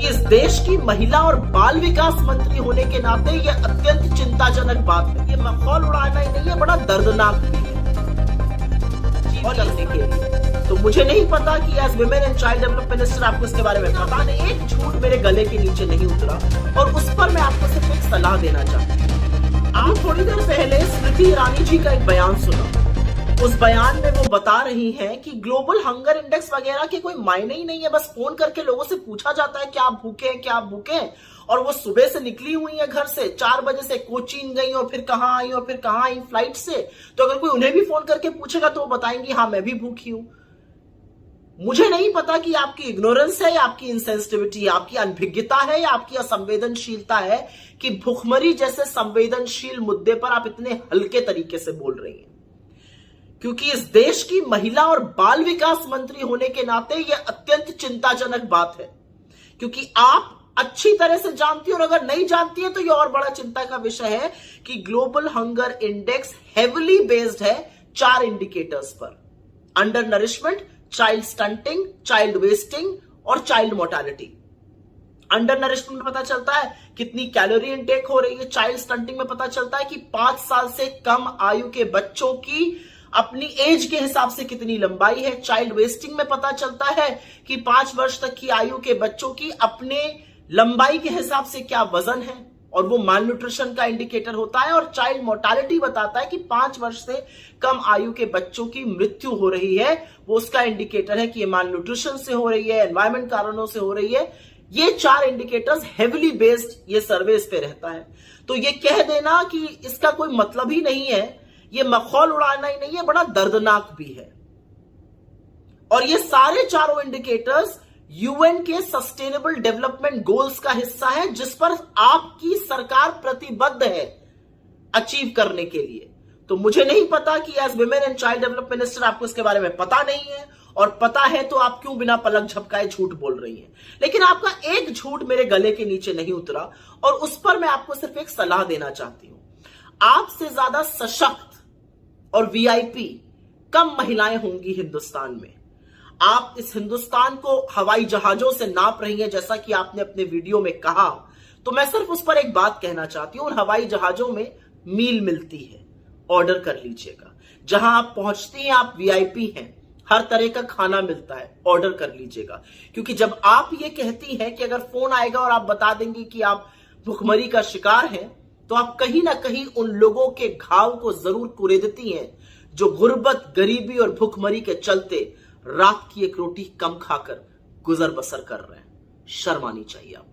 इस देश की महिला और बाल विकास मंत्री होने के नाते यह अत्यंत चिंताजनक बात है। ये मखौल उड़ाना ही नहीं है, बड़ा दर्दनाक भी है करने के लिए। तो मुझे नहीं पता कि as women and child development minister आपको इसके बारे में पता नहीं। एक झूठ मेरे गले के नीचे नहीं उतरा और उस पर मैं आपको सिर्फ एक सलाह देना चाहती हूँ। आप थोड़ी देर पहले स्मृति ईरानी जी का एक बयान सुना। उस बयान में वो बता रही हैं कि ग्लोबल हंगर इंडेक्स वगैरह के कोई मायने ही नहीं है। बस फोन करके लोगों से पूछा जाता है क्या आप भूखे हैं, क्या आप भूखे हैं। और वो सुबह से निकली हुई है घर से, 4 बजे से कोचीन गई और फिर कहां आई और फिर कहां आई फ्लाइट से। तो अगर कोई उन्हें भी फोन करके पूछेगा तो वो बताएंगी हाँ मैं भी भूखी हूं। मुझे नहीं पता कि आपकी इग्नोरेंस है या आपकी इनसेंसिटिविटी, आपकी अनभिज्ञता है या आपकी असंवेदनशीलता है कि भुखमरी जैसे संवेदनशील मुद्दे पर आप इतने हल्के तरीके से बोल रही हैं। क्योंकि इस देश की महिला और बाल विकास मंत्री होने के नाते यह अत्यंत चिंताजनक बात है। क्योंकि आप अच्छी तरह से जानती है और अगर नहीं जानती है तो यह और बड़ा चिंता का विषय है कि global hunger index heavily based है 4 इंडिकेटर्स पर: under nourishment, child stunting, child wasting और चाइल्ड मोर्टालिटी। अंडर नरिशमेंट में पता चलता है कितनी कैलोरी इनटेक हो रही है। चाइल्ड स्टंटिंग में पता चलता है कि 5 साल से कम आयु के बच्चों की अपनी एज के हिसाब से कितनी लंबाई है। चाइल्ड वेस्टिंग में पता चलता है कि 5 वर्ष तक की आयु के बच्चों की अपने लंबाई के हिसाब से क्या वजन है और वो माल न्यूट्रिशन का इंडिकेटर होता है। और चाइल्ड मोर्टालिटी बताता है कि 5 वर्ष से कम आयु के बच्चों की मृत्यु हो रही है, वो उसका इंडिकेटर है कि ये माल न्यूट्रिशन से हो रही है, एनवायरमेंट कारणों से हो रही है। ये 4 इंडिकेटर्स हेविली बेस्ड ये सर्वे पे रहता है। तो ये कह देना कि इसका कोई मतलब ही नहीं है, ये मखौल उड़ाना ही नहीं है, बड़ा दर्दनाक भी है। और ये सारे चारों इंडिकेटर्स यूएन के सस्टेनेबल डेवलपमेंट गोल्स का हिस्सा है जिस पर आपकी सरकार प्रतिबद्ध है अचीव करने के लिए। तो मुझे नहीं पता कि as women and child development minister आपको इसके बारे में पता नहीं है, और पता है तो आप क्यों बिना पलक झपकाए झूठ बोल रही हैं। लेकिन आपका एक झूठ मेरे गले के नीचे नहीं उतरा और उस पर मैं आपको सिर्फ एक सलाह देना चाहती हूं। आपसे ज्यादा सशक्त और वीआईपी कम महिलाएं होंगी हिंदुस्तान में। आप इस हिंदुस्तान को हवाई जहाजों से नाप रही हैं जैसा कि आपने अपने वीडियो में कहा। तो मैं सिर्फ उस पर एक बात कहना चाहती हूं, उन हवाई जहाजों में मील मिलती है, ऑर्डर कर लीजिएगा। जहां आप पहुंचती हैं आप वीआईपी हैं, हर तरह का खाना मिलता है, ऑर्डर कर लीजिएगा। क्योंकि जब आप ये कहती हैं कि अगर फोन आएगा और आप बता देंगी कि आप भुखमरी का शिकार हैं, तो आप कहीं ना कहीं उन लोगों के घाव को जरूर कुरेदती हैं जो गुर्बत, गरीबी और भुखमरी के चलते रात की एक रोटी कम खाकर गुजर बसर कर रहे हैं। शर्म आनी चाहिए आप।